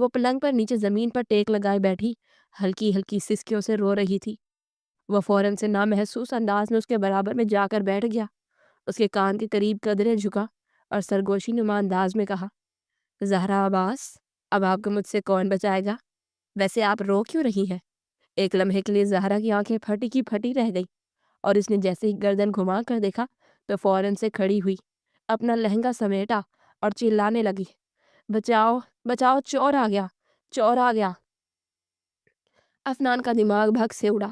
وہ پلنگ پر نیچے زمین پر ٹیک لگائے بیٹھی ہلکی ہلکی سسکیوں سے رو رہی تھی۔ وہ فوراً سے نامحسوس انداز میں اس کے برابر میں جا کر بیٹھ گیا، اس کے کان کے قریب قدرے جھکا اور سرگوشی نما انداز میں کہا، زہرا عباس، اب آپ کو مجھ سے کون بچائے گا؟ ویسے آپ رو کیوں رہی ہیں؟ ایک لمحے کے لیے زہرا کی آنکھیں پھٹی کی پھٹی رہ گئی، اور اس نے جیسے ہی گردن گھما کر دیکھا تو فوراً سے کھڑی ہوئی، اپنا لہنگا سمیٹا اور چلانے لگی، بچاؤ بچاؤ، چور آ گیا، چور آ گیا۔ افنان کا دماغ بھگ سے اڑا۔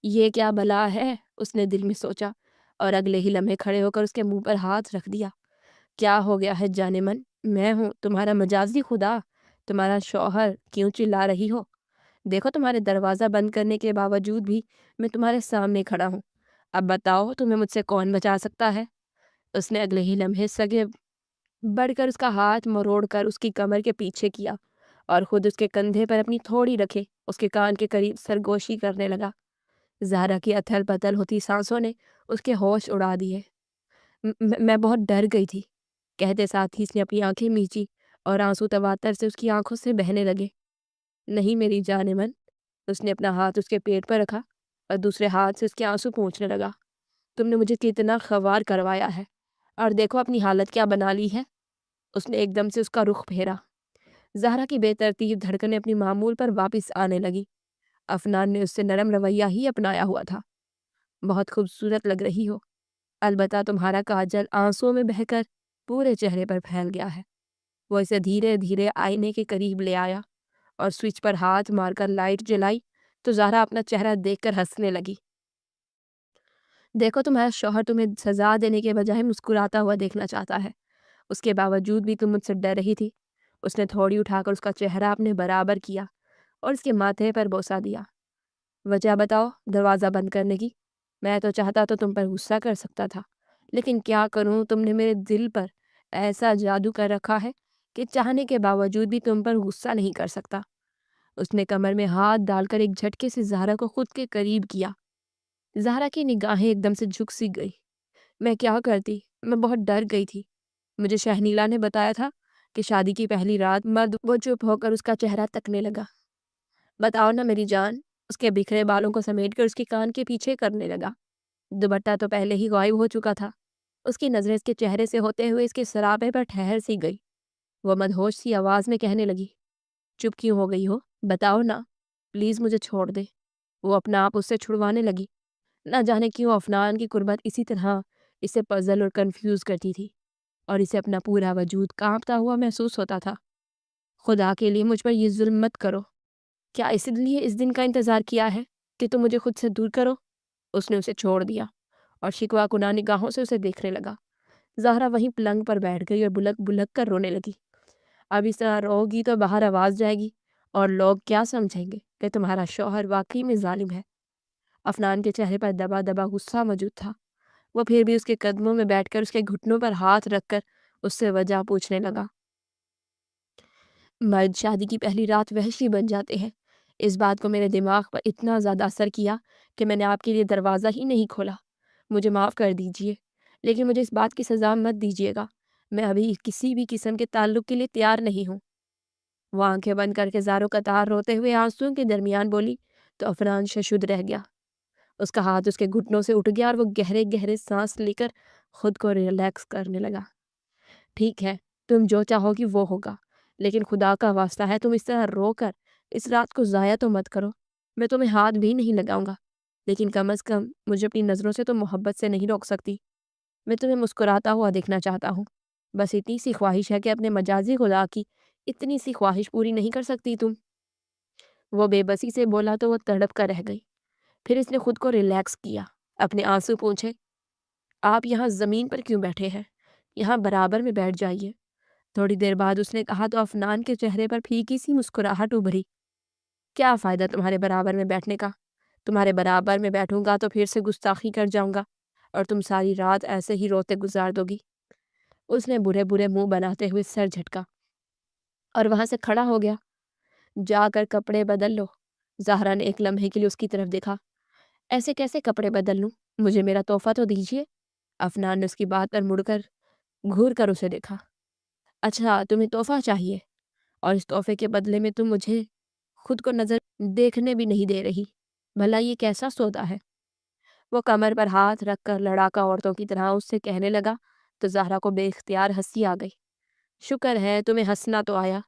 یہ کیا بلا ہے، اس نے دل میں سوچا، اور اگلے ہی لمحے کھڑے ہو کر اس کے منہ پر ہاتھ رکھ دیا۔ کیا ہو گیا ہے جانے من؟ میں ہوں تمہارا مجازی خدا، تمہارا شوہر، کیوں چلا رہی ہو؟ دیکھو تمہارے دروازہ بند کرنے کے باوجود بھی میں تمہارے سامنے کھڑا ہوں، اب بتاؤ تمہیں مجھ سے کون بچا سکتا ہے؟ اس نے اگلے ہی لمحے سگے بڑھ کر اس کا ہاتھ مروڑ کر اس کی کمر کے پیچھے کیا اور خود اس کے کندھے پر اپنی تھوڑی رکھے اس کے کان کے قریب سرگوشی کرنے لگا۔ زہرا کی اتھل پتھل ہوتی سانسوں نے اس کے ہوش اڑا دیے۔ میں بہت ڈر گئی تھی، کہتے ساتھ ہی اس نے اپنی آنکھیں میچی اور آنسو تواتر سے اس کی آنکھوں سے بہنے لگے۔ نہیں میری جان من، اس نے اپنا ہاتھ اس کے پیٹ پر رکھا اور دوسرے ہاتھ سے اس کے آنسو پونچھنے لگا۔ تم نے مجھے کتنا خوار کروایا ہے، اور دیکھو اپنی حالت کیا بنا لی ہے۔ اس نے ایک دم سے اس کا رخ پھیرا۔ زہرا کی بے ترتیب دھڑکنیں اپنی معمول پر واپس آنے لگی۔ افنان نے اس سے نرم رویہ ہی اپنایا ہوا تھا۔ بہت خوبصورت لگ رہی ہو، البتہ تمہارا کاجل آنسوں میں بہہ کر پورے چہرے پر پھیل گیا ہے۔ وہ اسے دھیرے دھیرے آئینے کے قریب لے آیا اور سوئچ پر ہاتھ مار کر لائٹ جلائی تو زہرا اپنا چہرہ دیکھ کر ہنسنے لگی۔ دیکھو تمہارا شوہر تمہیں سزا دینے کے بجائے مسکراتا ہوا دیکھنا چاہتا ہے، اس کے باوجود بھی تم مجھ سے ڈر رہی تھی۔ اس نے تھوڑی اٹھا کر اس کا چہرہ اپنے برابر کیا اور اس کے ماتھے پر بوسہ دیا۔ وجہ بتاؤ دروازہ بند کرنے کی؟ میں تو چاہتا تو تم پر غصہ کر سکتا تھا، لیکن کیا کروں، تم نے میرے دل پر ایسا جادو کر رکھا ہے کہ چاہنے کے باوجود بھی تم پر غصہ نہیں کر سکتا۔ اس نے کمر میں ہاتھ ڈال کر ایک جھٹکے سے زہرا کو خود کے قریب کیا۔ زہرا کی نگاہیں ایک دم سے جھک سی گئی۔ میں کیا کرتی؟ میں بہت ڈر گئی تھی۔ مجھے شہنیلا نے بتایا تھا کہ شادی کی پہلی رات مرد وہ چپ ہو کر اس کا چہرہ تکنے لگا۔ بتاؤ نا میری جان، اس کے بکھرے بالوں کو سمیٹ کر اس کے کان کے پیچھے کرنے لگا۔ دوپٹہ تو پہلے ہی غائب ہو چکا تھا۔ اس کی نظریں اس کے چہرے سے ہوتے ہوئے اس کے سراپے پر ٹھہر سی گئی۔ وہ مدہوش سی آواز میں کہنے لگی، چپ کیوں ہو گئی ہو؟ بتاؤ نا، پلیز مجھے چھوڑ دے۔ وہ اپنا آپ اس سے چھڑوانے لگی۔ نہ جانے کیوں افنان کی قربت اسی طرح اسے پزل اور کنفیوز کرتی تھی، اور اسے اپنا پورا وجود کانپتا ہوا محسوس ہوتا تھا۔ خدا کے لیے مجھ پر یہ ظلم مت کرو۔ کیا اس لیے اس دن کا انتظار کیا ہے کہ تم مجھے خود سے دور کرو؟ اس نے اسے چھوڑ دیا اور شکوہ کناہ نگاہوں سے اسے دیکھنے لگا۔ زہرا وہیں پلنگ پر بیٹھ گئی اور بلک بلک کر رونے لگی۔ اب اس طرح رو گی تو باہر آواز جائے گی اور لوگ کیا سمجھیں گے کہ تمہارا شوہر واقعی میں ظالم ہے۔ افنان کے چہرے پر دبا دبا غصہ موجود تھا۔ وہ پھر بھی اس کے قدموں میں بیٹھ کر اس کے گھٹنوں پر ہاتھ رکھ کر اس سے وجہ پوچھنے لگا۔ مرد شادی کی پہلی رات وحشی بن جاتے ہیں۔ اس بات کو میرے دماغ پر اتنا زیادہ اثر کیا کہ میں نے آپ کے لیے دروازہ ہی نہیں کھولا۔ مجھے معاف کر دیجئے، لیکن مجھے اس بات کی سزا مت دیجیے گا۔ میں ابھی کسی بھی قسم کے تعلق کے لیے تیار نہیں ہوں۔ وہ آنکھیں بند کر کے زاروں قطار روتے ہوئے آنسوؤں کے درمیان بولی تو افنان ششد رہ گیا۔ اس کا ہاتھ اس کے گھٹنوں سے اٹھ گیا اور وہ گہرے گہرے سانس لے کر خود کو ریلیکس کرنے لگا۔ ٹھیک ہے، تم جو چاہو گی وہ ہوگا، لیکن خدا کا واسطہ ہے تم اس طرح رو کر اس رات کو ضائع تو مت کرو۔ میں تمہیں ہاتھ بھی نہیں لگاؤں گا، لیکن کم از کم مجھے اپنی نظروں سے تو محبت سے نہیں روک سکتی۔ میں تمہیں مسکراتا ہوا دیکھنا چاہتا ہوں۔ بس اتنی سی خواہش ہے کہ اپنے مجازی خدا کی اتنی سی خواہش پوری نہیں کر سکتی تم؟ وہ بے بسی سے بولا تو وہ تڑپ کر رہ گئی۔ پھر اس نے خود کو ریلیکس کیا، اپنے آنسو پوچھے، آپ یہاں زمین پر کیوں بیٹھے ہیں؟ یہاں برابر میں بیٹھ جائیے۔ تھوڑی دیر بعد اس نے کہا تو افنان کے چہرے پر پھیکی سی مسکراہٹ ابھری۔ کیا فائدہ تمہارے برابر میں بیٹھنے کا؟ تمہارے برابر میں بیٹھوں گا تو پھر سے گستاخی کر جاؤں گا اور تم ساری رات ایسے ہی روتے گزار دو گی۔ اس نے برے برے منہ بناتے ہوئے سر جھٹکا اور وہاں سے کھڑا ہو گیا۔ جا کر کپڑے بدل لو۔ زہرا نے ایک لمحے کے لیے اس کی طرف دیکھا۔ ایسے کیسے کپڑے بدل لوں؟ مجھے میرا تحفہ تو دیجیے۔ افنان نے اس کی بات پر مڑ کر گھور کر اسے دیکھا۔ اچھا تمہیں تحفہ چاہیے؟ اور اس تحفے کے بدلے میں تم مجھے خود کو نظر دیکھنے بھی نہیں دے رہی۔ بھلا یہ کیسا سودا ہے؟ وہ کمر پر ہاتھ رکھ کر لڑاکا عورتوں کی طرح اس سے کہنے لگا تو زہرا کو بے اختیار ہنسی آ گئی۔ شکر ہے تمہیں ہنسنا تو آیا،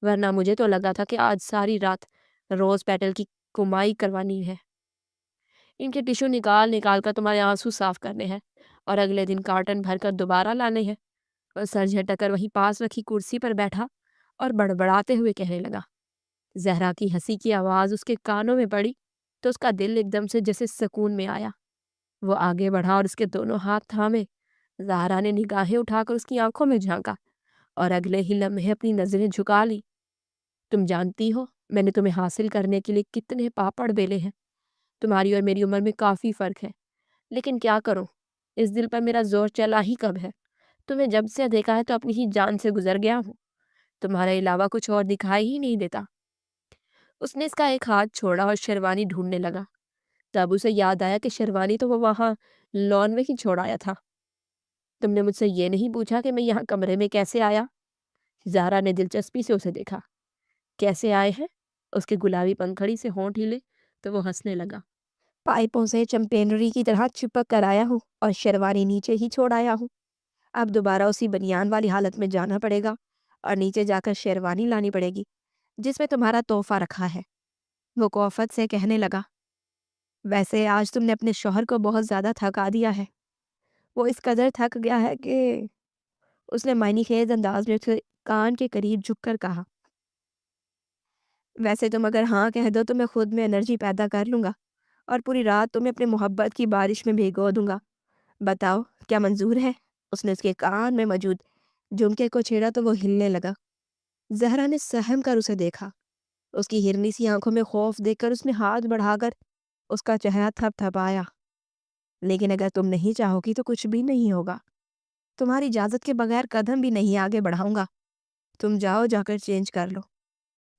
ورنہ مجھے تو لگا تھا کہ آج ساری رات روز پیٹل کی کمائی کروانی ہے۔ ان کے ٹشو نکال نکال کر تمہارے آنسو صاف کرنے ہیں اور اگلے دن کارٹن بھر کر دوبارہ لانے ہیں۔ اور سر جھٹک کر وہیں پاس رکھی کرسی پر بیٹھا اور بڑبڑاتے ہوئے کہنے لگا۔ زہرا کی ہنسی کی آواز اس کے کانوں میں پڑی تو اس کا دل ایک دم سے جیسے سکون میں آیا۔ وہ آگے بڑھا اور اس کے دونوں ہاتھ تھامے۔ زہرا نے نگاہیں اٹھا کر اس کی آنکھوں میں جھانکا اور اگلے ہی لمحے اپنی نظریں جھکا لی۔ تم جانتی ہو میں نے تمہیں حاصل کرنے کے لیے کتنے پاپڑ بیلے ہیں۔ تمہاری اور میری عمر میں کافی فرق ہے، لیکن کیا کروں، اس دل پر میرا زور چلا ہی کب ہے۔ تمہیں جب سے دیکھا ہے تو اپنی ہی جان سے گزر گیا ہوں، تمہارے علاوہ کچھ اور دکھائی ہی نہیں دیتا۔ اس نے اس کا ایک ہاتھ چھوڑا اور شیروانی ڈھونڈنے لگا۔ تب اسے یاد آیا کہ شیروانی تو وہ وہاں لان میں ہی چھوڑ آیا تھا۔ تم نے مجھ سے یہ نہیں پوچھا کہ میں یہاں کمرے میں کیسے آیا؟ زہرا نے دلچسپی سے اسے دیکھا۔ کیسے آئے ہیں؟ اس کے گلابی پنکھڑی سے ہونٹ ہلے تو وہ ہنسنے لگا۔ پائپوں سے چمپینری کی طرح چپک کر آیا ہوں اور شیروانی نیچے ہی چھوڑ آیا ہوں۔ اب دوبارہ اسی بنیان والی حالت میں جانا پڑے گا اور نیچے جا کر شیروانی لانی پڑے گی جس میں تمہارا تحفہ رکھا ہے۔ وہ کوفت سے کہنے لگا۔ ویسے آج تم نے اپنے شوہر کو بہت زیادہ تھکا دیا ہے۔ وہ اس قدر تھک گیا ہے کہ اس نے معنی خیز انداز میں اسے کان کے قریب جھک کر کہا۔ ویسے تم اگر ہاں کہہ دو تو میں خود میں انرجی پیدا کر لوں گا اور پوری رات تمہیں اپنے محبت کی بارش میں بھیگو دوں گا۔ بتاؤ کیا منظور ہے؟ اس نے اس کے کان میں موجود جھمکے کو چھیڑا تو وہ ہلنے لگا۔ زہرا نے سہم کر اسے دیکھا۔ اس کی ہرنی سی آنکھوں میں خوف دیکھ کر اس نے ہاتھ بڑھا کر اس کا چہرہ تھپ تھپایا۔ لیکن اگر تم نہیں چاہو گی تو کچھ بھی نہیں ہوگا۔ تمہاری اجازت کے بغیر قدم بھی نہیں آگے بڑھاؤں گا۔ تم جاؤ جا کر چینج کر لو۔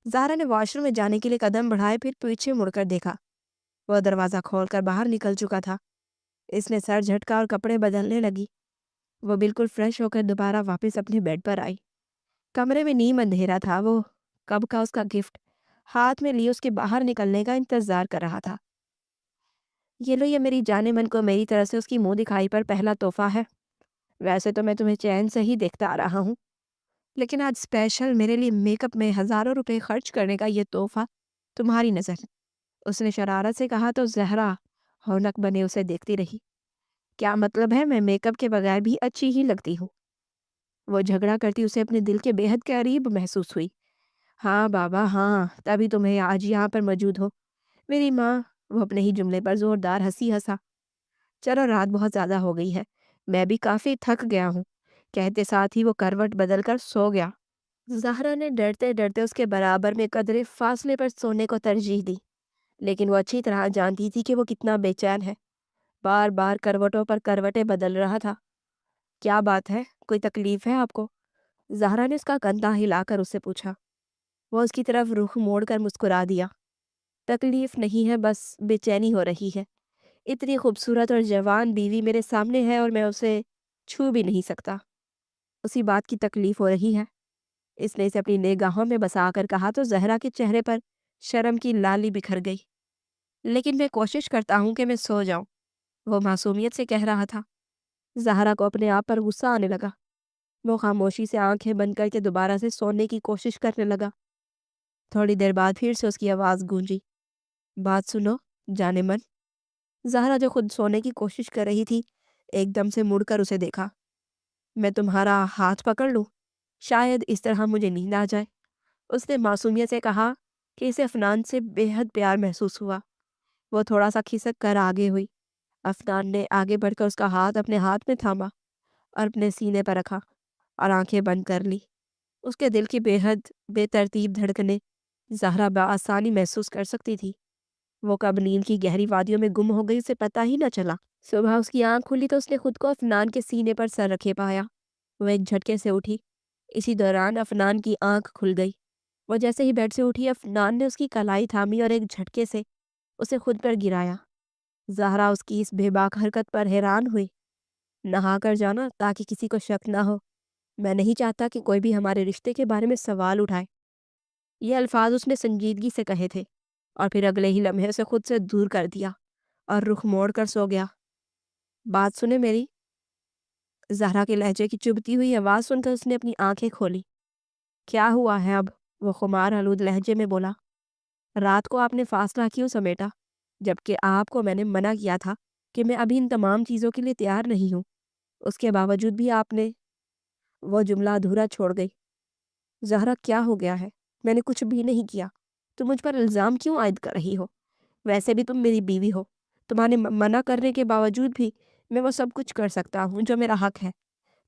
زہرا نے واش روم میں جانے کے لیے قدم بڑھائے، پھر پیچھے مڑ کر دیکھا۔ وہ دروازہ کھول کر باہر نکل چکا تھا۔ اس نے سر جھٹکا اور کپڑے بدلنے لگی۔ وہ بالکل فریش ہو کر دوبارہ واپس اپنے بیڈ پر آئی۔ کمرے میں نیم اندھیرا تھا۔ وہ کب کا اس کا گفٹ ہاتھ میں لیے اس کے باہر نکلنے کا انتظار کر رہا تھا۔ یہ لو، یہ میری جانے من کو میری طرف سے اس کی منہ دکھائی پر پہلا تحفہ ہے۔ ویسے تو میں تمہیں چین سے ہی دیکھتا آ رہا ہوں، لیکن آج اسپیشل میرے لیے میک اپ میں ہزاروں روپے خرچ کرنے کا یہ تحفہ تمہاری نظر۔ اس نے شرارت سے کہا تو زہرا ہونک بنے اسے دیکھتی رہی۔ کیا مطلب ہے؟ میں میک اپ کے بغیر بھی اچھی ہی لگتی ہوں۔ وہ جھگڑا کرتی اسے اپنے دل کے بے حد قریب محسوس ہوئی۔ ہاں بابا ہاں، تبھی تمہیں آج یہاں پر موجود ہو میری ماں۔ وہ اپنے ہی جملے پر زوردار ہنسی ہنسا۔ چلو رات بہت زیادہ ہو گئی ہے، میں بھی کافی تھک گیا ہوں، کہتے ساتھ ہی وہ کروٹ بدل کر سو گیا۔ زہرا نے ڈرتے ڈرتے اس کے برابر میں قدرے فاصلے پر سونے کو ترجیح دی، لیکن وہ اچھی طرح جانتی تھی کہ وہ کتنا بے چین ہے۔ بار بار کروٹوں پر کروٹیں بدل رہا تھا۔ کیا بات ہے؟ کوئی تکلیف ہے آپ کو؟ زہرا نے اس کا کندھا ہلا کر اس سے پوچھا۔ وہ اس کی طرف رخ موڑ کر مسکرا دیا۔ تکلیف نہیں ہے، بس بے چینی ہو رہی ہے۔ اتنی خوبصورت اور جوان بیوی میرے سامنے ہے اور میں اسے چھو بھی نہیں سکتا، اسی بات کی تکلیف ہو رہی ہے۔ اس نے اسے اپنی نگاہوں میں بسا کر کہا تو زہرا کے چہرے پر شرم کی لالی بکھر گئی۔ لیکن میں کوشش کرتا ہوں کہ میں سو جاؤں، وہ معصومیت سے کہہ رہا تھا۔ زہرا کو اپنے آپ پر غصہ آنے لگا۔ وہ خاموشی سے آنکھیں بند کر کے دوبارہ سے سونے کی کوشش کرنے لگا۔ تھوڑی دیر بعد پھر سے اس کی آواز گونجی۔ بات سنو جانے من۔ زہرا جو خود سونے کی کوشش کر رہی تھی ایک دم سے مڑ کر اسے دیکھا۔ میں تمہارا ہاتھ پکڑ لوں؟ شاید اس طرح مجھے نیند آ جائے۔ اس نے معصومیت سے کہا کہ اسے افنان سے بے حد پیار محسوس ہوا۔ وہ تھوڑا سا کھسک کر آگے ہوئی۔ افنان نے آگے بڑھ کر اس کا ہاتھ اپنے ہاتھ میں تھاما اور اپنے سینے پر رکھا اور آنکھیں بند کر لی۔ اس کے دل کی بے حد بے ترتیب دھڑکنیں زہرا بآسانی محسوس کر سکتی تھی۔ وہ کب نیند کی گہری وادیوں میں گم ہو گئی اسے پتہ ہی نہ چلا۔ صبح اس کی آنکھ کھلی تو اس نے خود کو افنان کے سینے پر سر رکھے پایا۔ وہ ایک جھٹکے سے اٹھی۔ اسی دوران افنان کی آنکھ کھل گئی۔ وہ جیسے ہی بیڈ سے اٹھی افنان نے اس کی کلائی تھامی اور ایک جھٹکے سے اسے خود پر گرایا۔ زہرا اس کی اس بے باک حرکت پر حیران ہوئی۔ نہا کر جانا تاکہ کسی کو شک نہ ہو۔ میں نہیں چاہتا کہ کوئی بھی ہمارے رشتے کے بارے میں سوال اٹھائے۔ یہ الفاظ اس نے سنجیدگی سے کہے تھے اور پھر اگلے ہی لمحے سے خود سے دور کر دیا اور رخ موڑ کر سو گیا۔ بات سنے میری، زہرا کے لہجے کی چبھتی ہوئی آواز سن کر اس نے اپنی آنکھیں کھولی۔ کیا ہوا ہے اب؟ وہ خمار آلود لہجے میں بولا۔ رات کو آپ نے فاصلہ کیوں سمیٹا جبکہ آپ کو میں نے منع کیا تھا کہ میں ابھی ان تمام چیزوں کے لیے تیار نہیں ہوں؟ اس کے باوجود بھی آپ نے… وہ جملہ ادھورا چھوڑ گئی۔ زہرا کیا ہو گیا ہے؟ میں نے کچھ بھی نہیں کیا۔ تم مجھ پر الزام کیوں عائد کر رہی ہو؟ ویسے بھی تم میری بیوی ہو۔ تمہارے منع کرنے کے باوجود بھی میں وہ سب کچھ کر سکتا ہوں جو میرا حق ہے،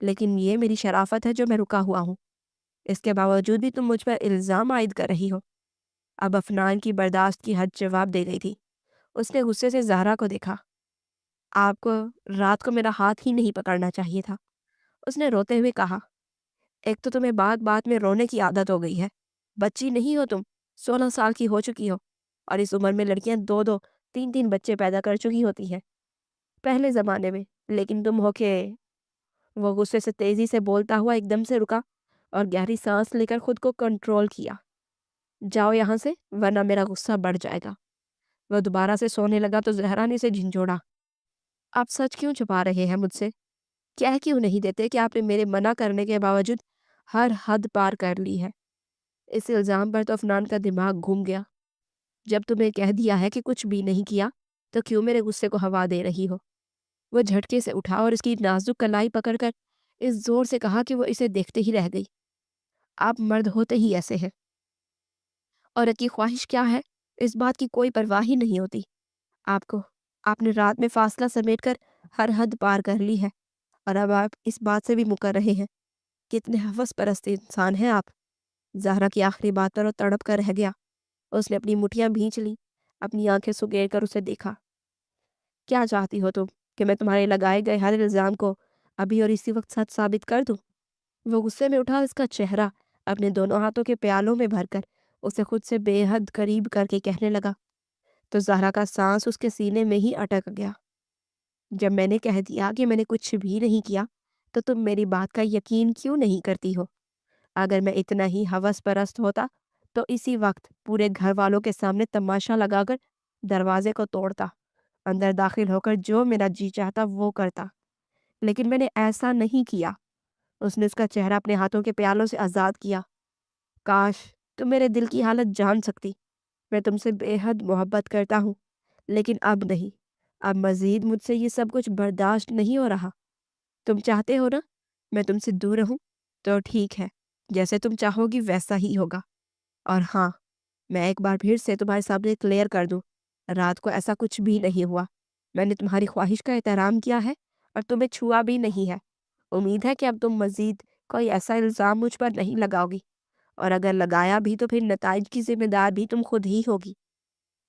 لیکن یہ میری شرافت ہے جو میں رکا ہوا ہوں۔ اس کے باوجود بھی تم مجھ پر الزام عائد کر رہی ہو۔ اب افنان کی برداشت کی حد جواب دے گئی تھی۔ اس نے غصے سے زہرا کو دیکھا۔ آپ کو رات کو میرا ہاتھ ہی نہیں پکڑنا چاہیے تھا، اس نے روتے ہوئے کہا۔ ایک تو تمہیں بات بات میں رونے کی عادت ہو گئی ہے۔ بچی نہیں ہو تم، 16 سال کی ہو چکی ہو، اور اس عمر میں لڑکیاں 2 3 بچے پیدا کر چکی ہوتی ہیں پہلے زمانے میں، لیکن تم ہو کہ… وہ غصے سے تیزی سے بولتا ہوا ایک دم سے رکا اور گہری سانس لے کر خود کو کنٹرول کیا۔ جاؤ یہاں سے ورنہ میرا غصہ بڑھ جائے گا۔ وہ دوبارہ سے سونے لگا تو زہرا نے اسے جھنجھوڑا۔ آپ سچ کیوں چھپا رہے ہیں مجھ سے؟ کہہ کیوں نہیں دیتے کہ آپ نے میرے منع کرنے کے باوجود ہر حد پار کر لی ہے؟ اس الزام پر تو افنان کا دماغ گھوم گیا۔ جب تمہیں کہہ دیا ہے کہ کچھ بھی نہیں کیا تو کیوں میرے غصے کو ہوا دے رہی ہو؟ وہ جھٹکے سے اٹھا اور اس کی نازک کلائی پکڑ کر اس زور سے کہا کہ وہ اسے دیکھتے ہی رہ گئی۔ آپ مرد ہوتے ہی ایسے ہیں۔ عورت کی خواہش کیا ہے اس بات کی کوئی پرواہ ہی نہیں ہوتی۔ آپ نے رات میں فاصلہ سمیٹ کر ہر حد پار کر لی ہے، اور اب آپ اس بات سے بھی مکر رہے ہیں۔ کتنے ہوس پرست انسان ہیں آپ۔ زہرا کی آخری بات پر وہ تڑپ کر رہ گیا۔ اس نے اپنی مٹھیاں بھینچ لی، اپنی آنکھیں سگیڑ کر اسے دیکھا۔ کیا چاہتی ہو تم کہ میں تمہارے لگائے گئے ہر الزام کو ابھی اور اسی وقت سچ ثابت کر دوں؟ وہ غصے میں اٹھا، اس کا چہرہ اپنے دونوں ہاتھوں کے پیالوں میں بھر کر اسے خود سے بے حد قریب کر کے کہنے لگا، تو زہرا کا سانس اس کے سینے میں ہی اٹک گیا۔ جب میں نے کہہ دیا کہ میں نے کچھ بھی نہیں کیا تو تم میری بات کا یقین کیوں نہیں کرتی ہو؟ اگر میں اتنا ہی ہوس پرست ہوتا تو اسی وقت پورے گھر والوں کے سامنے تماشا لگا کر دروازے کو توڑتا، اندر داخل ہو کر جو میرا جی چاہتا وہ کرتا، لیکن میں نے ایسا نہیں کیا۔ اس نے اس کا چہرہ اپنے ہاتھوں کے پیالوں سے آزاد کیا۔ کاش تم میرے دل کی حالت جان سکتی۔ میں تم سے بے حد محبت کرتا ہوں، لیکن اب نہیں۔ اب مزید مجھ سے یہ سب کچھ برداشت نہیں ہو رہا۔ تم چاہتے ہو نا میں تم سے دور رہوں؟ تو ٹھیک ہے، جیسے تم چاہو گی ویسا ہی ہوگا۔ اور ہاں، میں ایک بار پھر سے تمہارے سامنے کلیئر کر دوں، رات کو ایسا کچھ بھی نہیں ہوا۔ میں نے تمہاری خواہش کا احترام کیا ہے اور تمہیں چھوا بھی نہیں ہے۔ امید ہے کہ اب تم مزید کوئی ایسا الزام مجھ پر نہیں لگاؤ گی، اور اگر لگایا بھی تو پھر نتائج کی ذمہ دار بھی تم خود ہی ہوگی۔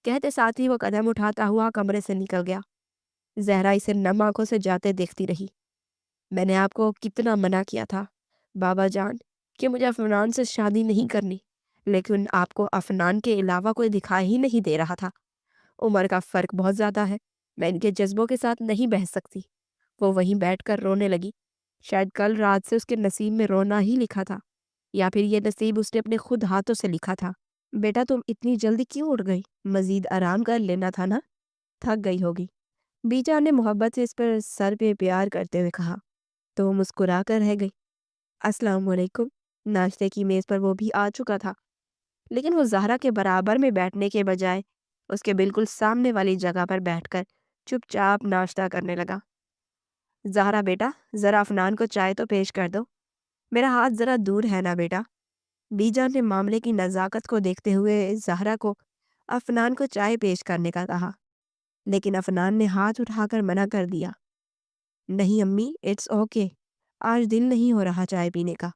کہتے ساتھ ہی وہ قدم اٹھاتا ہوا کمرے سے نکل گیا۔ زہرا اسے نم آنکھوں سے جاتے دیکھتی رہی۔ میں نے آپ کو کتنا منع کیا تھا بابا جان کہ مجھے افنان سے شادی نہیں کرنی، لیکن آپ کو افنان کے علاوہ کوئی دکھائی ہی نہیں دے رہا تھا۔ عمر کا فرق بہت زیادہ ہے، میں ان کے جذبوں کے ساتھ نہیں بحث سکتی۔ وہ وہیں بیٹھ کر رونے لگی۔ شاید کل رات سے اس کے نصیب میں رونا ہی لکھا تھا، یا پھر یہ نصیب اس نے اپنے خود ہاتھوں سے لکھا تھا۔ بیٹا تم اتنی جلدی کیوں اٹھ گئی؟ مزید آرام کر لینا تھا نا، تھک گئی ہوگی۔ بی جان نے محبت سے اس پر سر پہ پیار کرتے ہوئے کہا، تو وہ مسکرا کر رہ گئی۔ السلام علیکم۔ ناشتے کی میز پر وہ بھی آ چکا تھا، لیکن وہ زہرا کے برابر میں بیٹھنے کے بجائے اس کے بالکل سامنے والی جگہ پر بیٹھ کر چپ چاپ ناشتہ کرنے لگا۔ زہرا بیٹا ذرا افنان کو چائے تو پیش کر دو۔ میرا ہاتھ ذرا دور ہے نا بیٹا۔ بی جان نے معاملے کی نزاکت کو دیکھتے ہوئے زہرا کو افنان کو چائے پیش کرنے کا کہا، لیکن افنان نے ہاتھ اٹھا کر منع کر دیا۔ نہیں امی، اٹس اوکے، آج دل نہیں ہو رہا چائے پینے کا۔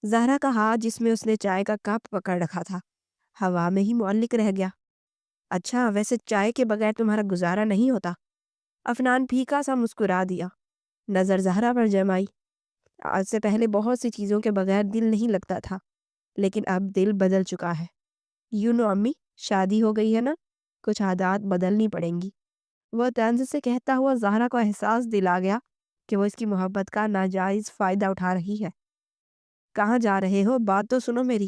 زہرا کا ہاتھ جس میں اس نے چائے کا کپ پکڑ رکھا تھا ہوا میں ہی معلق رہ گیا۔ اچھا، ویسے چائے کے بغیر تمہارا گزارا نہیں ہوتا؟ افنان پھیکا سا مسکرا دیا، نظر زہرا پر جمائی۔ آج سے پہلے بہت سی چیزوں کے بغیر دل نہیں لگتا تھا، لیکن اب دل بدل چکا ہے۔ یو نو امی، شادی ہو گئی ہے نا، کچھ عادات بدلنی پڑیں گی۔ وہ طنز سے کہتا ہوا زہرا کو احساس دلا گیا کہ وہ اس کی محبت کا ناجائز فائدہ اٹھا رہی ہے۔ کہاں جا رہے ہو؟ بات تو سنو میری۔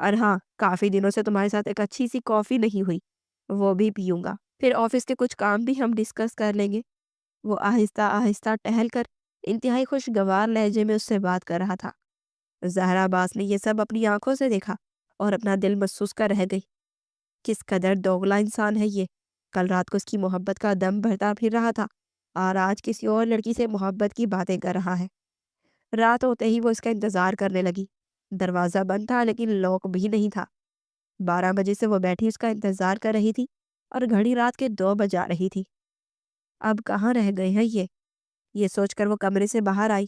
اور ہاں، کافی دنوں سے تمہارے ساتھ ایک اچھی سی کافی نہیں ہوئی، وہ بھی پیوں گا۔ پھر آفس کے کچھ کام بھی ہم ڈسکس کر لیں گے۔ وہ آہستہ آہستہ ٹہل کر انتہائی خوشگوار لہجے میں اس سے بات کر رہا تھا۔ زہرا عباس نے یہ سب اپنی آنکھوں سے دیکھا اور اپنا دل محسوس کر رہ گئی۔ کس قدر دوگلا انسان ہے یہ۔ کل رات کو اس کی محبت کا دم بھرتا پھر رہا تھا اور آج کسی اور لڑکی سے محبت کی باتیں کر رہا ہے۔ رات ہوتے ہی وہ اس کا انتظار کرنے لگی۔ دروازہ بند تھا لیکن لاک بھی نہیں تھا۔ 12 بجے سے وہ بیٹھی اس کا انتظار کر رہی تھی اور گھڑی رات کے 2 بجا رہی تھی۔ اب کہاں رہ گئے ہیں یہ سوچ کر وہ کمرے سے باہر آئی۔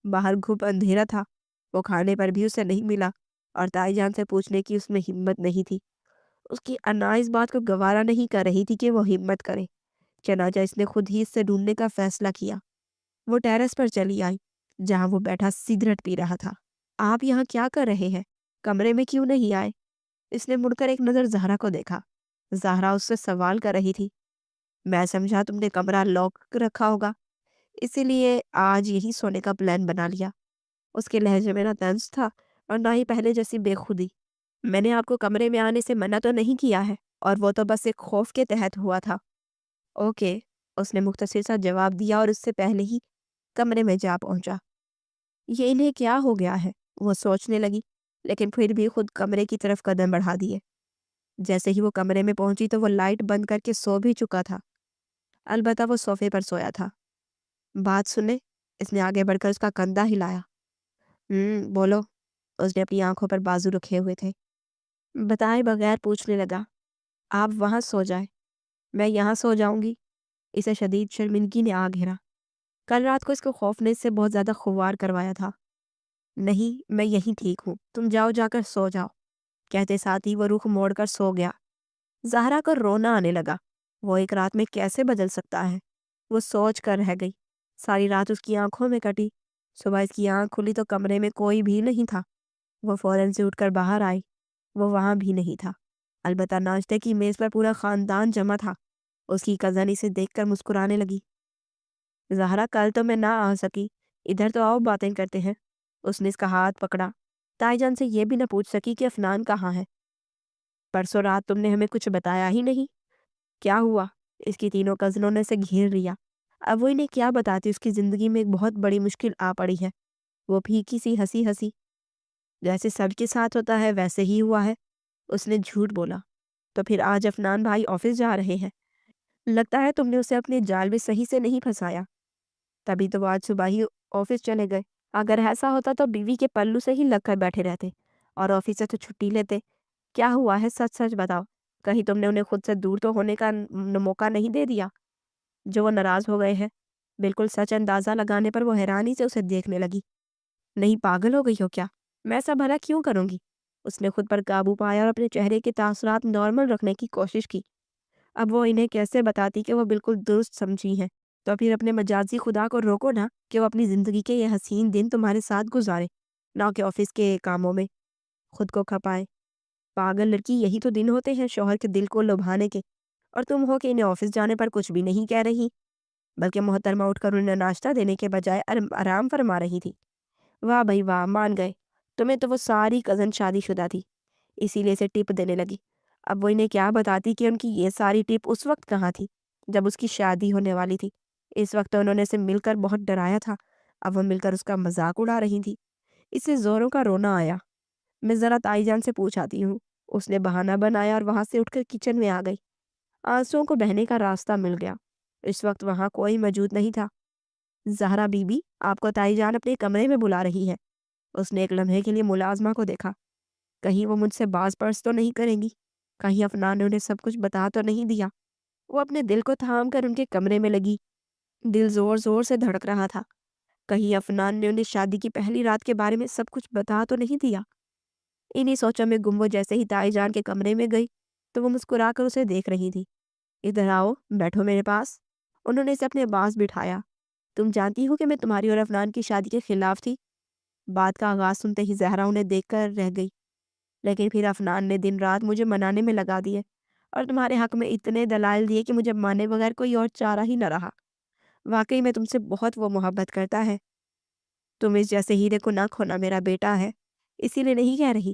باہر گھپ اندھیرا تھا۔ وہ کھانے پر بھی اسے نہیں ملا اور تائی جان سے پوچھنے کی اس میں ہمت نہیں تھی۔ اس کی انا اس بات کو گوارا نہیں کر رہی تھی کہ وہ ہمت کرے۔ چنانچہ اس نے خود ہی اس سے ڈھونڈنے کا فیصلہ کیا۔ وہ ٹیرس پر چلی آئی جہاں وہ بیٹھا سگریٹ پی رہا تھا۔ آپ یہاں کیا کر رہے ہیں؟ کمرے میں کیوں نہیں آئے؟ اس نے مڑ کر ایک نظر زہرا کو دیکھا۔ زہرا اس سے سوال کر رہی تھی۔ میں سمجھا تم نے کمرہ لاک رکھا ہوگا، اسی لیے آج یہی سونے کا پلان بنا لیا۔ اس کے لہجے میں نہ طنز تھا اور نہ ہی پہلے جیسی بے خودی۔ میں نے آپ کو کمرے میں آنے سے منع تو نہیں کیا ہے، اور وہ تو بس ایک خوف کے تحت ہوا تھا۔ اوکے، اس نے مختصر سا جواب دیا اور اس سے پہلے ہی کمرے میں جا پہنچا۔ یہ انہیں کیا ہو گیا ہے؟ وہ سوچنے لگی، لیکن پھر بھی خود کمرے کی طرف قدم بڑھا دیے۔ جیسے ہی وہ کمرے میں پہنچی تو وہ لائٹ بند کر کے سو بھی چکا تھا۔ البتہ وہ صوفے پر سویا تھا۔ بات سنیں، اس نے آگے بڑھ کر اس کا کندھا ہلایا۔ بولو، اس نے اپنی آنکھوں پر بازو رکھے ہوئے تھے۔ بتائے بغیر پوچھنے لگا۔ آپ وہاں سو جائیں، میں یہاں سو جاؤں گی؟ اسے شدید شرمندگی نے آ گھیرا۔ کل رات کو اس کو خوف نے اس سے بہت زیادہ خوار کروایا تھا۔ نہیں، میں یہیں ٹھیک ہوں، تم جاؤ، جا کر سو جاؤ، کہتے ساتھ ہی وہ رخ موڑ کر سو گیا۔ زہرا کو رونا آنے لگا۔ وہ ایک رات میں کیسے بدل سکتا ہے؟ وہ سوچ کر رہ گئی۔ ساری رات اس کی آنکھوں میں کٹی۔ صبح اس کی آنکھ کھلی تو کمرے میں کوئی بھی نہیں تھا۔ وہ فوراً سے اٹھ کر باہر آئی۔ وہ وہاں بھی نہیں تھا۔ البتہ ناشتے کی میز پر پورا خاندان جمع تھا۔ اس کی کزن اسے دیکھ کر مسکرانے لگی۔ زہرا، کل تو میں نہ آ سکی، ادھر تو آؤ، باتیں کرتے ہیں۔ اس نے اس کا ہاتھ پکڑا۔ تائی جان سے یہ بھی نہ پوچھ سکی کہ افنان کہاں ہے؟ پرسوں رات تم نے ہمیں کچھ بتایا ہی نہیں، کیا ہوا؟ اس کی تینوں کزنوں نے اسے گھیر لیا۔ اب وہ انہیں کیا بتاتی، اس کی زندگی میں ایک بہت بڑی مشکل آ پڑی ہے۔ وہ پھیکی سی ہنسی۔ جیسے سب کے ساتھ ہوتا ہے ویسے ہی ہوا ہے۔ اس نے جھوٹ بولا۔ تو پھر آج افنان بھائی آفس جا رہے ہیں؟ لگتا ہے تم نے اسے اپنے جال میں صحیح سے نہیں پھنسایا، تبھی تو وہ آج صبح ہی آفس چلے گئے۔ اگر ایسا ہوتا تو بیوی کے پلو سے ہی لگ کر بیٹھے رہتے اور آفس سے تو چھٹی لیتے۔ کیا ہوا ہے، سچ سچ بتاؤ، کہیں تم نے انہیں خود سے دور تو ہونے کا موقع نہیں دے دیا؟ جو وہ ناراض ہو گئے ہیں؟ بالکل سچ اندازہ لگانے پر وہ حیرانی سے اسے دیکھنے لگی۔ نہیں، پاگل ہو گئی ہو کیا؟ میں ایسا بھلا کیوں کروں گی؟ اس نے خود پر قابو پایا اور اپنے چہرے کے تاثرات نارمل رکھنے کی کوشش کی۔ اب وہ انہیں کیسے بتاتی کہ وہ بالکل درست سمجھی ہیں؟ تو پھر اپنے مجازی خدا کو روکو نا کہ وہ اپنی زندگی کے یہ حسین دن تمہارے ساتھ گزارے، نہ کہ آفس کے کاموں میں خود کو کھپائے۔ پاگل لڑکی، یہی تو دن ہوتے ہیں شوہر کے دل کو لبھانے کے، اور تم ہو کہ انہیں آفس جانے پر کچھ بھی نہیں کہہ رہی، بلکہ محترمہ اٹھ کر انہیں ناشتہ دینے کے بجائے آرام فرما رہی تھی۔ واہ بھائی واہ، مان گئے تمہیں تو وہ ساری کزن شادی شدہ تھی، اسی لیے اسے ٹپ دینے لگی۔ اب وہ انہیں کیا بتاتی کہ ان کی یہ ساری ٹپ اس وقت کہاں تھی جب اس کی شادی ہونے والی تھی؟ اس وقت تو انہوں نے اسے مل کر بہت ڈرایا تھا، اب وہ مل کر اس کا مذاق اڑا رہی تھی۔ اسے زوروں کا رونا آیا۔ میں ذرا تائی جان سے پوچھ آتی ہوں، اس نے بہانہ بنایا اور وہاں سے اٹھ کر کچن میں آ گئی۔ آنسوؤں کو بہنے کا راستہ مل گیا۔ اس وقت وہاں کوئی موجود نہیں تھا۔ زہرا بی بی، آپ کو تائی جان اپنے کمرے میں بلا رہی ہے۔ اس نے ایک لمحے کے لیے ملازمہ کو دیکھا۔ کہیں وہ مجھ سے باز پرس تو نہیں کریں گی؟ کہیں افنان نے انہیں سب کچھ بتا تو نہیں دیا؟ وہ اپنے دل کو تھام کر ان کے کمرے میں لگی۔ دل زور زور سے دھڑک رہا تھا۔ کہیں افنان نے انہیں شادی کی پہلی رات کے بارے میں سب کچھ بتا تو نہیں دیا؟ انہی سوچوں میں گم وہ جیسے ہی تائی جان کے کمرے میں گئی تو وہ مسکرا کر اسے دیکھ رہی تھی۔ ادھر آؤ، بیٹھو میرے پاس۔ انہوں نے اسے اپنے پاس بٹھایا۔ تم جانتی ہو کہ میں تمہاری اور افنان کی شادی کے خلاف تھی؟ بات کا آغاز سنتے ہی زہرا انہیں دیکھ کر رہ گئی۔ لیکن پھر افنان نے دن رات مجھے منانے میں لگا دیے اور تمہارے حق میں اتنے دلائل دیے کہ مجھے مانے بغیر کوئی اور چارہ ہی نہ رہا۔ واقعی میں تم سے بہت وہ محبت کرتا ہے۔ تم اس جیسے ہیرے کو نہ کھونا، میرا بیٹا ہے، اسی لیے نہیں کہہ رہی،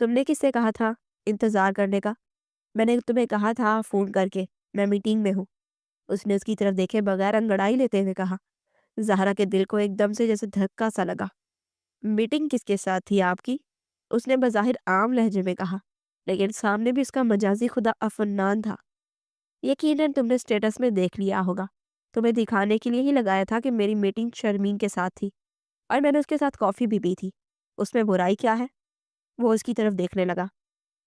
تم نے کس سے کہا تھا انتظار کرنے کا؟ میں نے تمہیں کہا تھا فون کر کے میں میٹنگ میں ہوں۔ اس نے اس کی طرف دیکھے بغیر انگڑائی لیتے ہوئے کہا۔ زہرا کے دل کو ایک دم سے جیسے دھکا سا لگا۔ میٹنگ کس کے ساتھ تھی آپ کی؟ اس نے بظاہر عام لہجے میں کہا، لیکن سامنے بھی اس کا مجازی خدا افنان تھا۔ یقیناً تم نے اسٹیٹس میں دیکھ لیا ہوگا، تمہیں دکھانے کے لیے ہی لگایا تھا کہ میری میٹنگ شرمین کے ساتھ تھی، اور میں نے اس کے ساتھ کافی بھی پی تھی۔ اس میں برائی کیا ہے؟ وہ اس کی طرف دیکھنے لگا۔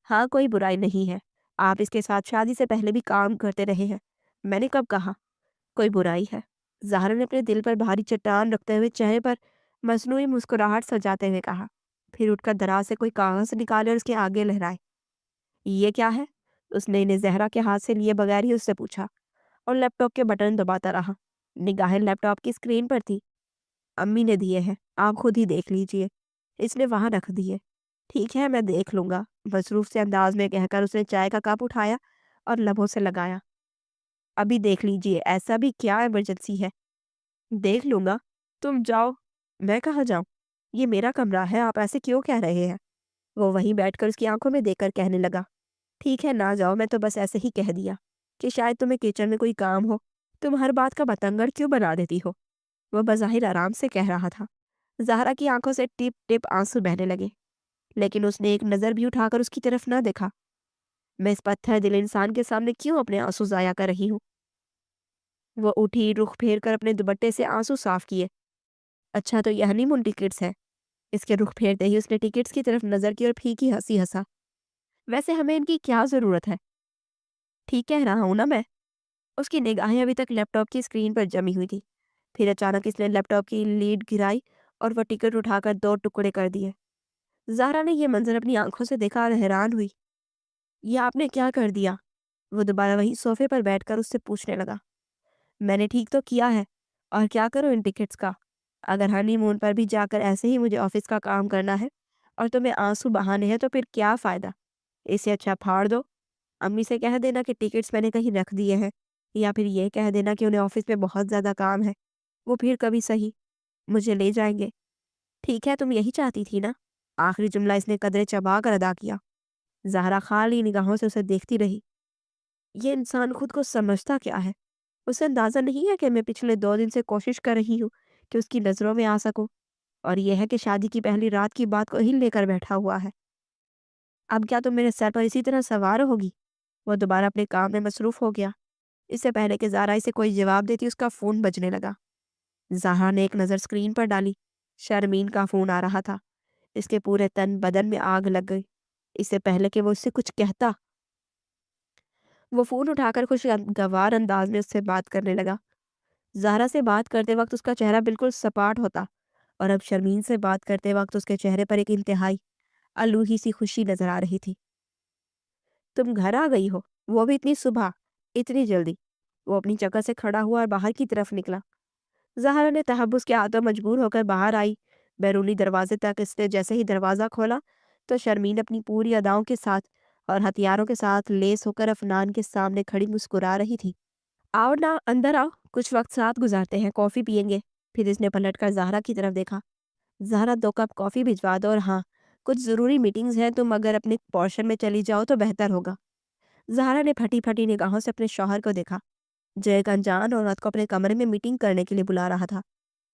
ہاں، کوئی برائی نہیں ہے، آپ اس کے ساتھ شادی سے پہلے بھی کام کرتے رہے ہیں۔ میں نے کب کہا کوئی برائی ہے؟ زہرا نے اپنے دل پر بھاری چٹان رکھتے ہوئے چہرے پر مصنوعی مسکراہٹ سجاتے ہوئے کہا، پھر اٹھ کر دراز سے کوئی کاغذ نکالے اور اس کے آگے لہرائے۔ یہ کیا ہے؟ اس نے انہیں زہرا کے ہاتھ سے لیے بغیر ہی اس سے پوچھا، اور لیپ ٹاپ کے بٹن دباتا رہا۔ نگاہیں لیپ ٹاپ کی اسکرین پر تھی۔ امی نے دیے ہیں، آپ خود ہی دیکھ لیجئے۔ اس نے وہاں رکھ دیے۔ ٹھیک ہے، میں دیکھ لوں گا، مصروف سے انداز میں کہہ کر اس نے چائے کا کپ اٹھایا اور لبوں سے لگایا۔ ابھی دیکھ لیجئے، ایسا بھی کیا ایمرجنسی ہے؟ دیکھ لوں گا، تم جاؤ۔ میں کہاں جاؤں؟ یہ میرا کمرہ ہے، آپ ایسے کیوں کہہ رہے ہیں؟ وہ وہیں بیٹھ کر اس کی آنکھوں میں دیکھ کر کہنے لگا، ٹھیک ہے نہ جاؤ، میں تو بس ایسے ہی کہہ دیا کہ شاید تمہیں کچن میں کوئی کام ہو، تم ہر بات کا بتنگڑ کیوں بنا دیتی ہو؟ وہ بظاہر آرام سے کہہ رہا تھا۔ زہرا کی آنکھوں سے ٹپ ٹپ آنسو بہنے لگے، لیکن اس نے ایک نظر بھی اٹھا کر اس کی طرف نہ دیکھا۔ میں اس پتھر دل انسان کے سامنے کیوں اپنے آنسو ضائع کر رہی ہوں؟ وہ اٹھی، رخ پھیر کر اپنے دوپٹے سے آنسو صاف کیے۔ اچھا، تو یہ ہنی مون ٹکٹس ہے؟ اس کے رخ پھیرتے ہی اس نے ٹکٹس کی طرف نظر کی اور پھیکی ہنسی ہنسا۔ ویسے ہمیں ان کی کیا ضرورت ہے؟ ٹھیک کہہ رہا ہوں نا میں؟ اس کی نگاہیں ابھی تک لیپ ٹاپ کی اسکرین پر جمی ہوئی تھی، پھر اچانک اس نے لیپ ٹاپ کی لیڈ گرائی اور وہ ٹکٹ اٹھا کر 2 ٹکڑے کر دیے۔ زہرا نے یہ منظر اپنی آنکھوں سے دیکھا اور حیران ہوئی۔ یہ آپ نے کیا کر دیا؟ وہ دوبارہ وہی صوفے پر بیٹھ کر اس سے پوچھنے لگا۔ میں نے ٹھیک تو کیا ہے، اور کیا کروں ان ٹکٹس کا؟ اگر ہنی مون پر بھی جا کر ایسے ہی مجھے آفس کا کام کرنا ہے اور تمہیں آنسو بہانے ہیں تو پھر کیا فائدہ؟ اسے اچھا پھاڑ دو۔ امی سے کہہ دینا کہ ٹکٹس میں نے کہیں رکھ دیے ہیں، یا پھر یہ کہہ دینا کہ انہیں آفس میں بہت زیادہ کام ہے، وہ پھر کبھی صحیح مجھے لے جائیں گے۔ ٹھیک ہے، تم یہی چاہتی تھی نا؟ آخری جملہ اس نے قدرے چبا کر ادا کیا۔ زہرا خالی نگاہوں سے اسے دیکھتی رہی۔ یہ انسان خود کو سمجھتا کیا ہے؟ اسے اندازہ نہیں ہے کہ میں پچھلے 2 دن سے کوشش کر رہی ہوں کہ اس کی نظروں میں آ سکوں، اور یہ ہے کہ شادی کی پہلی رات کی بات کو ہی لے کر بیٹھا ہوا ہے۔ اب کیا تم میرے سر پر اسی طرح سوار ہوگی؟ وہ دوبارہ اپنے کام میں مصروف ہو گیا۔ اس سے پہلے کہ زہرا اسے کوئی جواب دیتی اس کا فون بجنے لگا۔ زہرا نے ایک نظر اسکرین پر ڈالی۔ شرمین کا فون آ رہا تھا۔ اس کے پورے تن بدن میں آگ لگ گئی۔ اس سے پہلے کہ وہ اس سے کچھ کہتا، وہ فون اٹھا کر خوشگوار انداز میں اس سے بات کرنے لگا۔ زہرا سے بات کرتے وقت اس کا چہرہ بالکل سپاٹ ہوتا، اور اب شرمین سے بات کرتے وقت اس کے چہرے پر ایک انتہائی الوہی سی خوشی نظر آ رہی تھی۔ تم گھر آ گئی ہو؟ وہ بھی اتنی صبح، اتنی جلدی؟ وہ اپنی جگہ سے کھڑا ہوا اور باہر کی طرف نکلا۔ زہرا نے تحفظ کے ہاتھوں مجبور ہو کر باہر آئی۔ بیرونی دروازے تک اس نے جیسے ہی دروازہ کھولا تو شرمین اپنی پوری اداؤں کے ساتھ اور ہتھیاروں کے ساتھ لیس ہو کر افنان کے سامنے کھڑی مسکرا رہی تھی۔ آؤ نا، اندر آؤ، کچھ وقت ساتھ گزارتے ہیں، کافی پئیں گے۔ پھر اس نے پلٹ کر زہرا کی طرف دیکھا۔ زہرا 2 کپ کافی بھجوا دو، اور ہاں، کچھ ضروری میٹنگز ہیں، تم اگر اپنے پورشن میں چلی جاؤ تو بہتر ہوگا۔ زہرا نے پھٹی پھٹی نگاہوں سے اپنے شوہر کو دیکھا، جو ایک انجان عورت کو اپنے کمرے میں میٹنگ کرنے کے لیے بلا رہا تھا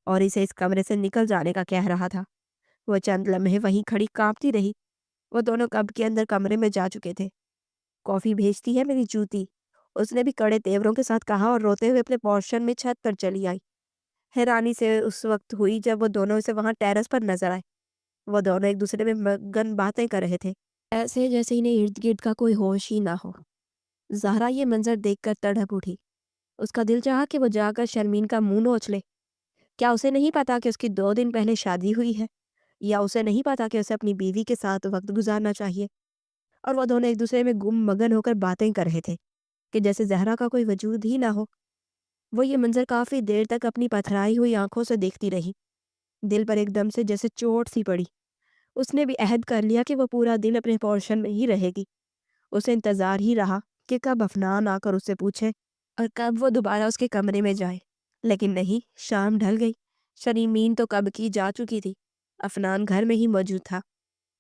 اور اسے اس کمرے سے نکل جانے کا کہہ رہا تھا۔ وہ چند لمحے وہیں کھڑی کانپتی رہی۔ وہ دونوں کب کے اندر کمرے میں جا چکے تھے۔ کافی بھیجتی ہے میری جوتی، اس نے بھی کڑے تیوروں کے ساتھ کہا اور روتے ہوئے اپنے پورشن میں چھت پر چلی آئی۔ حیرانی سے اس وقت ہوئی جب وہ دونوں اسے وہاں ٹیرس پر نظر آئے۔ وہ دونوں ایک دوسرے میں مگن باتیں کر رہے تھے، ایسے جیسے انہیں ارد گرد کا کوئی ہوش ہی نہ ہو۔ زہرا یہ منظر دیکھ کر تڑپ اٹھی۔ اس کا دل چاہا کہ وہ جا کر شرمین کا منہ نوچ لے۔ کیا اسے نہیں پتا کہ اس کی 2 دن پہلے شادی ہوئی ہے؟ یا اسے نہیں پتا کہ اسے اپنی بیوی کے ساتھ وقت گزارنا چاہیے؟ اور وہ دونوں ایک دوسرے میں گم مگن ہو کر باتیں کر رہے تھے کہ جیسے زہرا کا کوئی وجود ہی نہ ہو۔ وہ یہ منظر کافی دیر تک اپنی پتھرائی ہوئی آنکھوں سے دیکھتی رہی۔ دل پر ایک دم سے جیسے چوٹ سی پڑی۔ اس نے بھی عہد کر لیا کہ وہ پورا دن اپنے پورشن میں ہی رہے گی۔ اسے انتظار ہی رہا کہ کب افنان آ کر اسے پوچھے اور کب وہ دوبارہ اس کے کمرے میں جائے، لیکن نہیں، شام ڈھل گئی۔ شرمین تو کب کی جا چکی تھی۔ افنان گھر میں ہی موجود تھا۔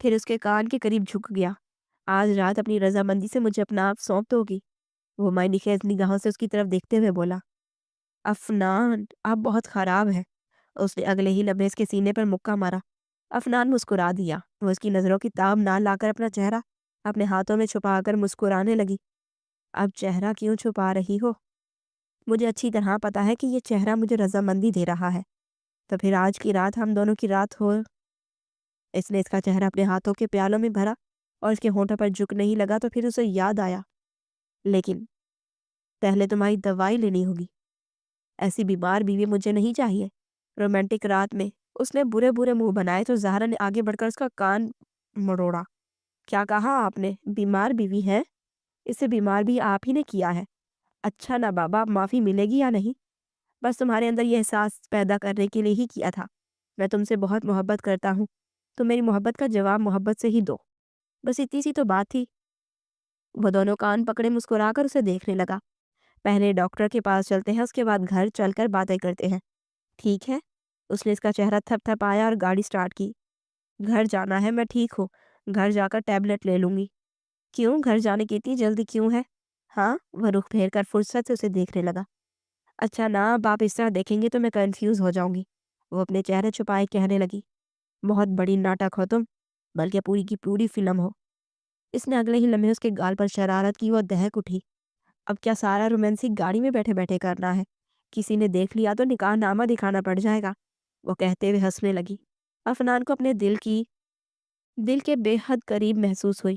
پھر اس کے کان کے قریب جھک گیا۔ آج رات اپنی رضامندی سے مجھے اپنا آپ سونپ دو گی؟ وہ معنی خیز نگاہوں سے اس کی طرف دیکھتے ہوئے بولا۔ افنان، آپ بہت خراب ہے۔ اس نے اگلے ہی لمحے اس کے سینے پر مکہ مارا۔ افنان مسکرا دیا۔ وہ اس کی نظروں کی تاب نہ لا کر اپنا چہرہ اپنے ہاتھوں میں چھپا کر مسکرانے لگی۔ اب چہرہ کیوں چھپا رہی ہو؟ مجھے اچھی طرح پتا ہے کہ یہ چہرہ مجھے رضامندی دے رہا ہے، تو پھر آج کی رات ہم دونوں کی رات ہو۔ اس نے اس کا چہرہ اپنے ہاتھوں کے پیالوں میں بھرا اور اس کے ہونٹوں پر جھکنے ہی لگا تو پھر اسے یاد آیا، لیکن پہلے تمہاری دوائی لینی ہوگی۔ ایسی بیمار بیوی مجھے نہیں چاہیے۔ رومانٹک رات میں اس نے برے برے منہ بنائے تو زہرا نے آگے بڑھ کر اس کا کان مروڑا۔ کیا کہا آپ نے؟ بیمار بیوی ہے؟ اسے بیمار بھی آپ ہی نے کیا ہے۔ اچھا نا بابا، اب معافی ملے گی یا نہیں؟ بس تمہارے اندر یہ احساس پیدا کرنے کے لیے ہی کیا تھا۔ میں تم سے بہت محبت کرتا ہوں، تو میری محبت کا جواب محبت سے ہی دو، بس اتنی سی تو بات تھی۔ وہ دونوں کان پکڑے مسکرا کر اسے دیکھنے لگا۔ پہلے ڈاکٹر کے پاس چلتے ہیں، اس کے بعد گھر چل کر باتیں کرتے ہیں، ٹھیک ہے؟ اس نے اس کا چہرہ تھپ تھپ آیا اور گاڑی سٹارٹ کی۔ گھر جانا ہے، میں ٹھیک ہوں، گھر جا کر ٹیبلٹ لے لوں گی۔ کیوں؟ گھر جانے کی اتنی جلدی کیوں ہے؟ ہاں؟ وہ رخ پھیر کر فرصت سے اسے دیکھنے لگا۔ اچھا نا، اب آپ اس طرح دیکھیں گے تو میں کنفیوز ہو جاؤں گی۔ وہ اپنے چہرے چھپائے کہنے لگی۔ بہت بڑی ناٹک ہو تم، بلکہ پوری کی پوری فلم ہو۔ اس نے اگلے ہی لمحے اس کے گال پر شرارت کی۔ وہ دہک اٹھی۔ اب کیا سارا رومانسک گاڑی میں بیٹھے بیٹھے کرنا ہے؟ کسی نے دیکھ لیا تو نکاح نامہ دکھانا پڑ جائے گا، وہ کہتے ہوئے ہنسنے لگی۔ افنان کو اپنے دل کے بے حد قریب محسوس ہوئی۔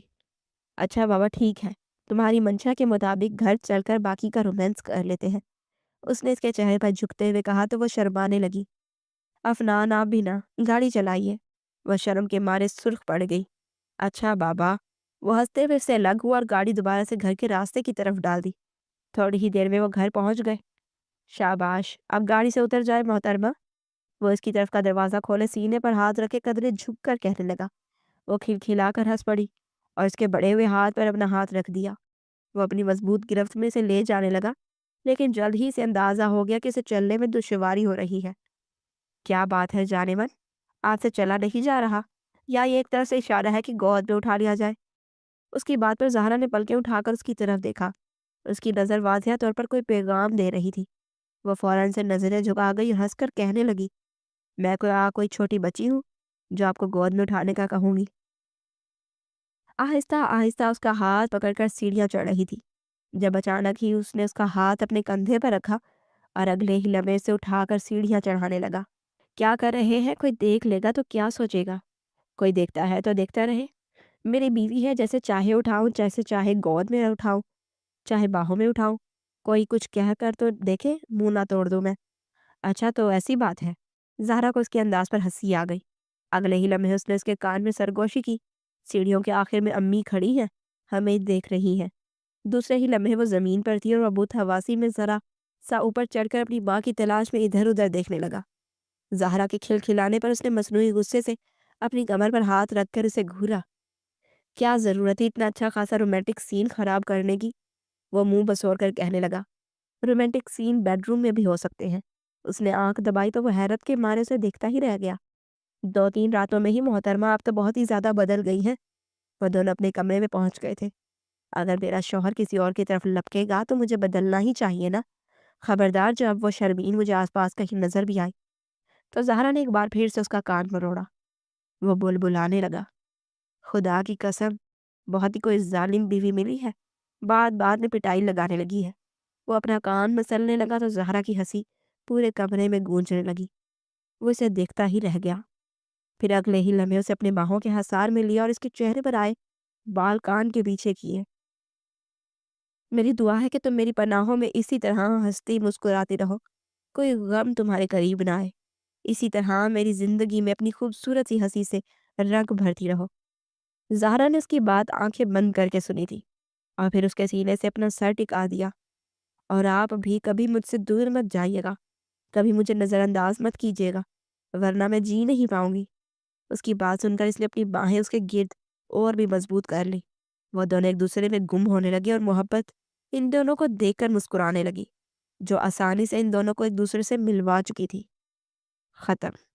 اچھا بابا ٹھیک ہے، تمہاری منشا کے مطابق گھر چل کر باقی کا رومانس کر لیتے ہیں، اس نے اس کے چہرے پر جھکتے ہوئے کہا تو وہ شرمانے لگی۔ افنان آپ بھی نہ گاڑی چلائیے۔ وہ شرم کے مارے سرخ پڑ گئی۔ اچھا بابا، وہ ہنستے ہوئے سے لگ ہوا اور گاڑی دوبارہ سے گھر کے راستے کی طرف ڈال دی۔ تھوڑی ہی دیر میں وہ گھر پہنچ گئے۔ شاباش، اب گاڑی سے اتر جائے محترمہ، وہ اس کی طرف کا دروازہ کھولے سینے پر ہاتھ رکھے قدرے جھک کر کہنے لگا۔ وہ کھلکھلا کر ہنس پڑی اور اس کے بڑے ہوئے ہاتھ پر اپنا ہاتھ رکھ دیا۔ وہ اپنی مضبوط گرفت میں سے لے جانے لگا، لیکن جلد ہی سے اندازہ ہو گیا کہ اسے چلنے میں دشواری ہو رہی ہے۔ کیا بات ہے جانے من، آپ سے چلا نہیں جا رہا، یا یہ ایک طرح سے اشارہ ہے کہ گود پہ اٹھا لیا جائے؟ اس کی بات پر زہرا نے پلکیں اٹھا کر اس کی طرف دیکھا۔ اس کی نظر واضح طور پر کوئی پیغام دے رہی تھی۔ وہ فوراً سے نظریں جھکا گئی اور ہنس کر کہنے لگی، میں کوئی چھوٹی بچی ہوں جو آپ کو گود میں اٹھانے کا کہوں گی؟ آہستہ آہستہ اس کا ہاتھ پکڑ کر سیڑھیاں چڑھ رہی تھی، جب اچانک ہی اس نے اس کا ہاتھ اپنے کندھے پر رکھا اور اگلے ہی لمحے سے اٹھا کر سیڑھیاں چڑھانے لگا۔ کیا کر رہے ہیں؟ کوئی دیکھ لے گا تو کیا سوچے گا؟ کوئی دیکھتا ہے تو دیکھتا رہے۔ میری بیوی ہے، جیسے چاہے اٹھاؤں، جیسے چاہے گود میں اٹھاؤں، چاہے باہوں میں اٹھاؤں، کوئی کچھ کہہ کر تو دیکھے، منہ نہ توڑ دوں میں۔ اچھا تو ایسی بات ہے؟ زہرا کو اس کے انداز پر ہنسی آ گئی۔ اگلے ہی لمحے اس نے اس کے کان میں سرگوشی کی۔ سیڑھیوں کے آخر میں امی کھڑی ہیں، ہمیں دیکھ رہی ہیں۔ دوسرے ہی لمحے وہ زمین پر تھی اور وہ بت حواسی میں ذرا سا اوپر چڑھ کر اپنی ماں کی تلاش میں ادھر ادھر دیکھنے لگا۔ زہرا کے کھلکھلانے پر اس نے مصنوعی غصے سے اپنی کمر پر ہاتھ رکھ کر اسے گھورا۔ کیا ضرورت ہے اتنا اچھا خاصا رومانٹک سین خراب کرنے کی؟ وہ منہ بسور کر کہنے لگا۔ رومانٹک سین بیڈ روم میں بھی ہو سکتے ہیں۔ اس نے آنکھ دبائی تو وہ حیرت کے مارے اسے دیکھتا ہی رہ گیا۔ 2-3 راتوں میں ہی محترمہ آپ تو بہت ہی زیادہ بدل گئی ہیں۔ وہ دونوں اپنے کمرے میں پہنچ گئے تھے۔ اگر میرا شوہر کسی اور کی طرف لپکے گا تو مجھے بدلنا ہی چاہیے نا۔ خبردار جب وہ شرمین مجھے آس پاس کہیں نظر بھی آئی۔ تو زہرا نے ایک بار پھر سے اس کا کان مروڑا۔ وہ بلبلانے لگا۔ خدا کی قسم، بہت ہی کوئی ظالم بیوی ملی ہے، بات میں پٹائی لگانے لگی ہے۔ وہ اپنا کان مسلنے لگا تو زہرا کی ہنسی پورے کمرے میں گونجنے لگی۔ وہ اسے دیکھتا ہی رہ گیا۔ پھر اگلے ہی لمحے اسے اپنے باہوں کے حصار میں لیا اور اس کے چہرے پر آئے بال کان کے پیچھے کیے۔ میری دعا ہے کہ تم میری پناہوں میں اسی طرح ہنستی مسکراتی رہو، کوئی غم تمہارے قریب نہ آئے، اسی طرح میری زندگی میں اپنی خوبصورت سی ہنسی سے رنگ بھرتی رہو۔ زہرا نے اس کی بات آنکھیں بند کر کے سنی تھی اور پھر اس کے سینے سے اپنا سر ٹکا دیا۔ اور آپ بھی کبھی مجھ سے دور مت جائیے گا، کبھی مجھے نظر انداز مت کیجیے گا، ورنہ میں جی نہیں پاؤں گی۔ اس کی بات سن کر اس نے اپنی باہیں اس کے گرد اور بھی مضبوط کر لی۔ وہ دونوں ایک دوسرے میں گم ہونے لگے اور محبت ان دونوں کو دیکھ کر مسکرانے لگی، جو آسانی سے ان دونوں کو ایک دوسرے سے ملوا چکی تھی۔ ختم۔